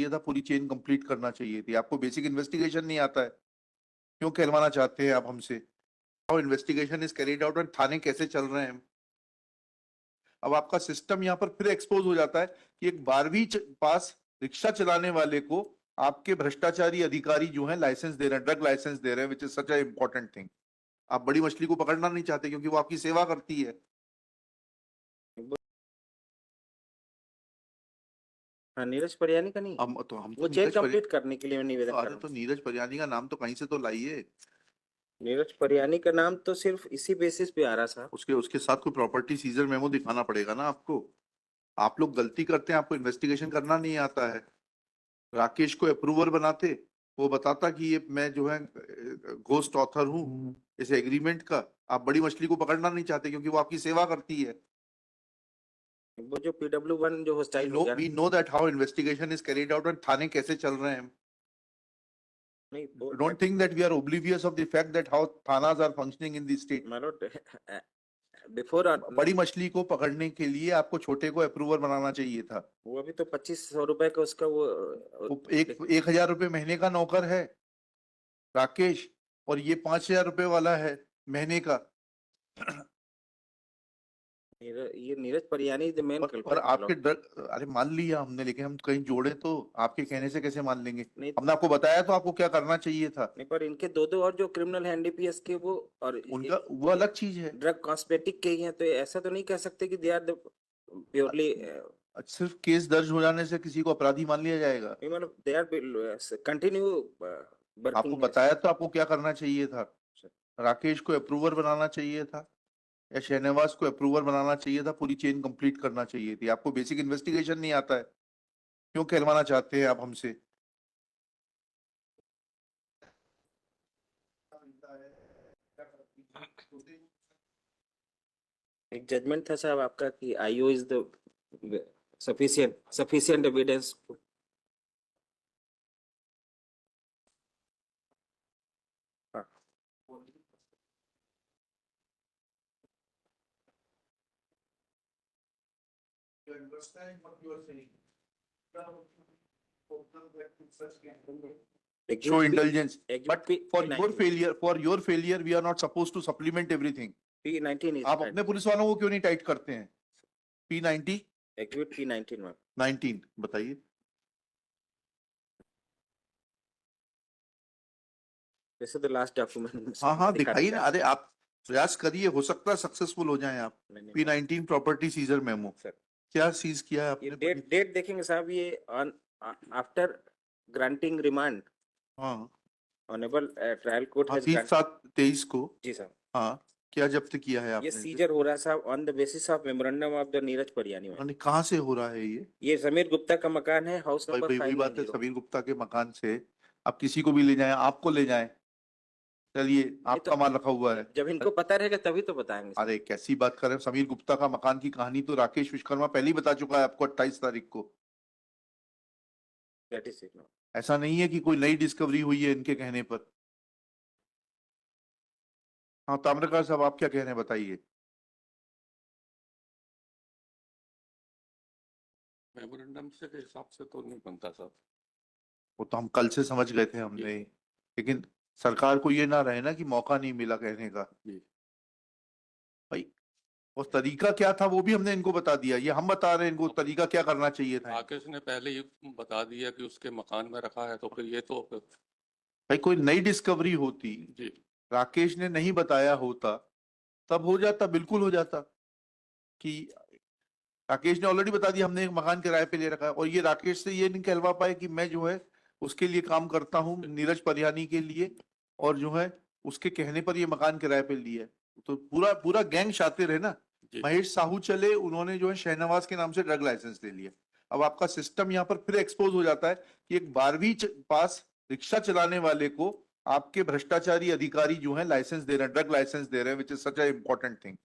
चाहिए था, पूरी चेन कंप्लीट करना चाहिए थी। आपको बेसिक इन्वेस्टिगेशन नहीं आता है, क्यों कहलवाना चाहते हैं आप हमसे? How investigation is carried out, थाने कैसे चल रहे हैं? अब आपका सिस्टम यहाँ पर फिर एक्सपोज हो जाता है कि एक 12वीं पास रिक्शा चलाने वाले को आपके भ्रष्टाचारी अधिकारी जो है लाइसेंस दे रहे हैं, ड्रग लाइसेंस दे रहे हैं, which is such a important thing. आप बड़ी मछली को पकड़ना नहीं चाहते क्योंकि वो आपकी सेवा करती है। हाँ, नीरज परियानी का नहीं, हम तो वो चेन कंप्लीट करने के लिए मैं निवेदन कर अरे रहा तो हूँ। नीरज परियानी का नाम तो कहीं से तो लाइए। नीरज परियानी का नाम तो सिर्फ इसी बेसिस पे आ रहा था। उसके उसके साथ कोई प्रॉपर्टी सीजर मेमो दिखाना पड़ेगा ना आपको। आप लोग गलती करते हैं, आपको इन्वेस्टिगेशन करना नहीं आता है। राकेश को अप्रूवर बनाते, वो बताता कि ये मैं जो है घोस्ट ऑथर हूँ इस एग्रीमेंट का। आप बड़ी मछली को पकड़ना नहीं चाहते क्योंकि वो आपकी सेवा करती है। वो जो PW1 जो हॉस्टाइल हो गया we know that how investigation is carried out and थाने कैसे चल रहे हैं। नहीं, don't think that we are oblivious of the fact that how thanas are functioning in the state. Before बड़ी मछली को पकड़ने के लिए आपको छोटे को अप्रूवर बनाना चाहिए था। वो अभी तो 2500 रुपए का उसका वो वो 1,000 रुपए महीने का नौकर है राकेश, और ये 5,000 रुपए वाला है महीने का। ये नीरज परियानी द मेन और आपके अरे मान लिया हमने, लेकिन हम कहीं जोड़े तो आपके कहने से कैसे मान लेंगे? हमने आपको बताया तो आपको क्या करना चाहिए था। नहीं, पर इनके दो और जो क्रिमिनल है NDPS के वो और उनका वो अलग चीज है। ड्रग कॉस्मेटिक के ही हैं, तो ऐसा तो नहीं कह सकते कि दे आर प्योरली। सिर्फ केस दर्ज हो जाने से किसी को अपराधी मान लिया जाएगा? मतलब दे आर कंटिन्यू आपको वर्किंग। बताया तो आपको क्या करना चाहिए था। राकेश को अप्रूवर बनाना चाहिए था या शहनवाज को अप्रूवर बनाना चाहिए था, पूरी चेन कंप्लीट करना चाहिए थी। आपको बेसिक इन्वेस्टिगेशन नहीं आता है, क्यों कहलवाना चाहते हैं आप हमसे? एक जजमेंट था साहब आपका कि IO is the sufficient evidence. Show intelligence, but for your P19 failure, we are not supposed to supplement everything. is आप अपने पुलिस वालों को क्यों नहीं टाइट करते हैं? P90 एक्टिवेट P19 में 19 बताइए। वैसे तो लास्ट डॉक्यूमेंट हाँ दिखाइए ना। अरे आप प्रयास करिए, हो सकता है सक्सेसफुल हो जाएं आप। P19 प्रॉपर्टी सीजर मेमो क्या सीज किया है आपने? डेट देखेंगे साहब, ये ऑन आफ्टर ग्रांटिंग रिमांड। हाँ, ऑनरेबल ट्रायल कोर्ट हैज 30/7/23 को। जी साहब। हाँ, क्या जब्त किया है आपने? ये सीजर हो रहा है साहब on the basis of memorandum of the Neeraj Pariyani में। कहाँ से हो रहा है ये समीर गुप्ता का मकान है, हाउस नंबर वही बात है, 590। समीर गुप्ता के मकान से आप किसी को भी ले जाएं, आपको ले जाएं, चलिए आपका माल रखा हुआ है। जब इनको पता रहेगा तभी तो बताएंगे। अरे कैसी बात कर रहे हैं? समीर गुप्ता का मकान की कहानी तो राकेश विश्वकर्मा पहले ही बता चुका है आपको 28 तारीख को। ऐसा नहीं है कि कोई नई डिस्कवरी हुई है इनके कहने पर। हाँ ताम्रकार साहब, आप क्या कह रहे हैं बताइए। मेमोरेंडम से के हिसाब से तो नहीं बनता साहब। वो तो हम कल से समझ गए थे हमने, लेकिन सरकार को ये ना रहे ना कि मौका नहीं मिला कहने का। भाई उस तरीका क्या था वो भी हमने इनको बता दिया, ये हम बता रहे हैं इनको तरीका क्या करना चाहिए था। राकेश ने पहले ही बता दिया कि उसके मकान में रखा है, तो फिर ये तो भाई कोई नई डिस्कवरी होती, जी राकेश ने नहीं बताया होता, तब हो जाता, बिल्कुल हो जाता कि राकेश ने ऑलरेडी बता दिया हमने एक मकान किराए पे ले रखा है, और ये राकेश से ये नहीं कहलवा पाए कि मैं जो है उसके लिए काम करता हूँ नीरज परियानी के लिए, और जो है उसके कहने पर ये मकान किराए पे लिया है। तो पूरा पूरा गैंग शातिर है ना। महेश साहू चले, उन्होंने जो है शहनवाज के नाम से ड्रग लाइसेंस ले लिया। अब आपका सिस्टम यहाँ पर फिर एक्सपोज हो जाता है कि एक 12वीं पास रिक्शा चलाने वाले को आपके भ्रष्टाचारी अधिकारी जो है लाइसेंस दे रहे हैं, ड्रग लाइसेंस दे रहे हैं, which is such a important thing.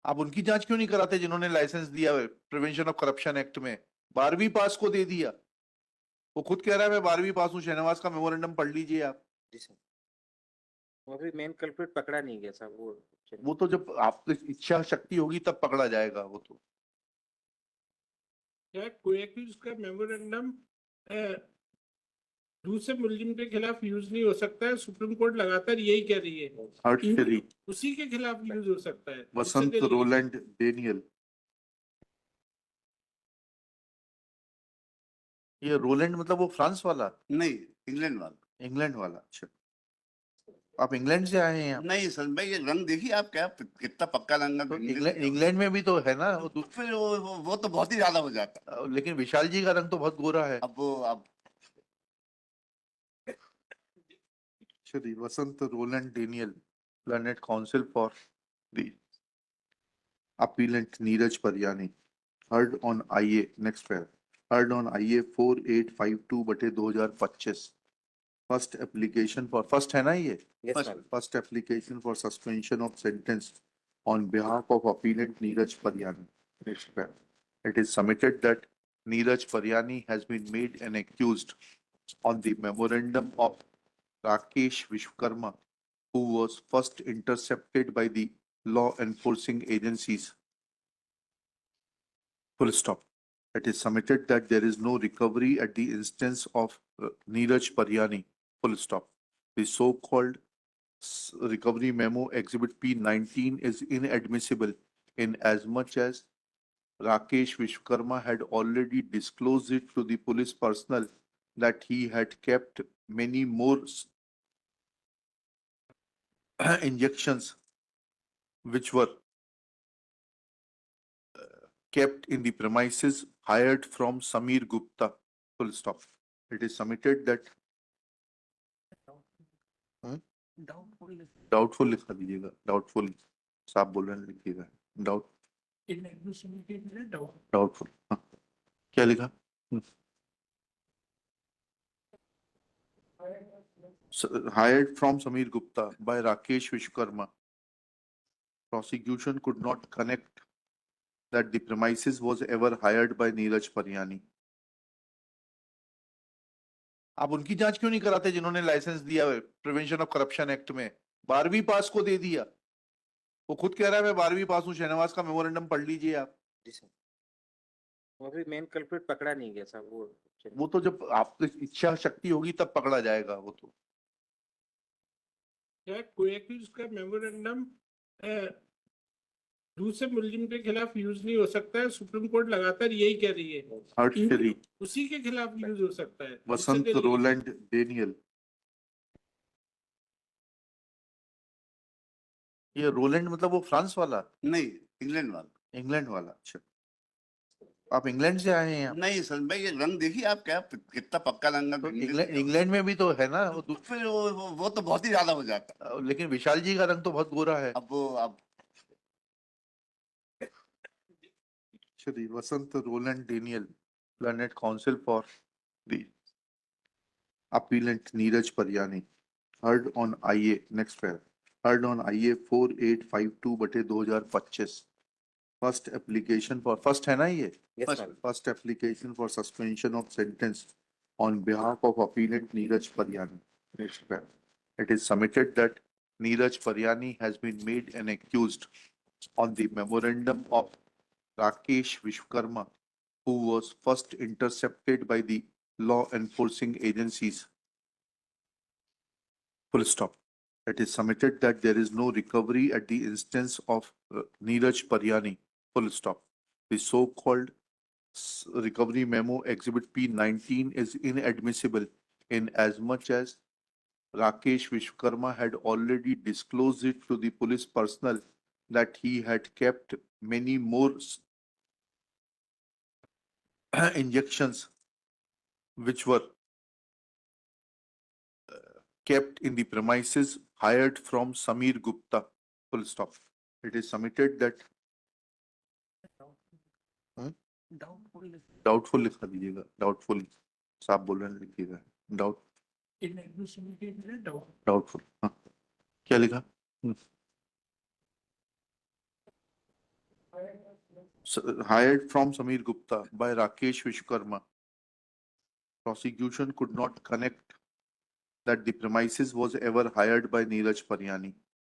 आप उनकी जांच क्यों नहीं कराते जिन्होंने लाइसेंस दिया है प्रिवेंशन ऑफ करप्शन एक्ट में? 12वीं पास को दे दिया। वो खुद कह रहा है मैं 12वीं पास हूँ, शहनवाज का मेमोरेंडम पढ़ लीजिए आप। वो अभी मेन कल्प्रिट पकड़ा नहीं गया साहब। वो तो जब आपकी इच्छा शक्ति होगी तब पकड़ा जाएगा वो तो। क्या कोई एक्यूज का मेमोरेंडम दूसरे मुलजिम के खिलाफ यूज नहीं हो सकता है? सुप्रीम कोर्ट लगातार यही कह रही है। हर्षरी उसी के खिलाफ यूज हो सकता है। वसंत उससे रोलैंड डेनियल। ये रोलैंड मतलब वो फ्रांस वाला, नहीं, इंग्लैंड वाला। इंग्लैंड वाला। अच्छा, आप इंग्लैंड से आए हैं यहाँ? नहीं सर भाई, ये रंग देखिए आप, क्या कितना पक्का रंग है। तो इंग्लैंड में भी तो है ना वो तो फिर वो तो बहुत ही ज्यादा हो जाता है। लेकिन विशाल जी का रंग तो बहुत गोरा है। अब Shri Vasant Roland Daniel, planet counsel for the appellant Neeraj Pariyani, heard on IA next pair, heard on IA 4852/2025, first application for first है ना ये Yes, First- ma'am. first application for suspension of sentence on behalf of appellant Neeraj Paryani. Next pair, it is submitted that Neeraj Paryani has been made an accused on the memorandum of Rakesh Vishwakarma, who was first intercepted by the law enforcing agencies. Full stop. It is submitted that there is no recovery at the instance of Neeraj Paryani. Full stop. The so-called recovery memo Exhibit P19 is inadmissible in as much as Rakesh Vishwakarma had already disclosed it to the police personnel that he had kept many more injections which were kept in the premises hired from Samir Gupta. Full stop. It is submitted that doubtful लिखा दीजिएगा, doubtful साहब बोल रहे हैं, लिखिएगा doubtful. हाँ, क्या लिखा? Hired from Samir Gupta by Rakesh Vishwakarma. Prosecution could not connect that the premises was ever hired by Neeraj Paryani. आप उनकी जांच क्यों नहीं कराते जिन्होंने लाइसेंस दिया है प्रिवेंशन ऑफ करप्शन एक्ट में? 12वीं पास को दे दिया, वो खुद कह रहा है मैं 12वीं पास हूँ। शहनवाज का मेमोरेंडम पढ़ लीजिए आप। जी सर, वो अभी मेन कल्प्रिट पकड़ा नहीं गया साहब। वो तो जब आपकी इच्छा शक्ति होगी तब पकड़ा जाएगा वो तो। क्या कोई एक्यूज का मेमोरेंडम दूसरे मुलजिम के खिलाफ यूज नहीं हो सकता है? सुप्रीम कोर्ट लगातार यही कह रही है। हर्षरी उसी के खिलाफ यूज हो सकता है। वसंत रोलैंड डेनियल। ये रोलैंड मतलब वो फ्रांस वाला, नहीं, इंग्लैंड वाला। इंग्लैंड वाला। अच्छा, आप इंग्लैंड से आए हैं यहाँ? नहीं सर भाई, ये रंग देखिए आप, क्या कितना पक्का रंग है। तो इंग्लैंड में भी तो है ना वो तो फिर वो तो बहुत ही ज्यादा हो जाता है। लेकिन विशाल जी का रंग तो बहुत गोरा है। अब Shri Vasant Roland Daniel, planet counsel for the appellant Neeraj Pariyani, heard on IA next pair, heard on IA 4852/2025, first application for first है ना ये Yes, ma'am. first application for suspension of sentence on behalf of appellant Neeraj Paryani. Next pair, it is submitted that Neeraj Paryani has been made an accused on the memorandum of Rakesh Vishwakarma, who was first intercepted by the law enforcing agencies. Full stop. It is submitted that there is no recovery at the instance of Neeraj Paryani. Full stop. The so-called recovery memo Exhibit P19 is inadmissible in as much as Rakesh Vishwakarma had already disclosed it to the police personnel that he had kept many more injections which were kept in the premises hired from Samir Gupta. Full stop. It is submitted that doubtful लिखा दीजिएगा, doubtful साहब बोल रहे हैं, लिखिएगा doubtful. हाँ, क्या लिखा? Hired from Samir Gupta by Rakesh Vishwakarma. Prosecution could not connect that the premises was ever hired by Neeraj Paryani.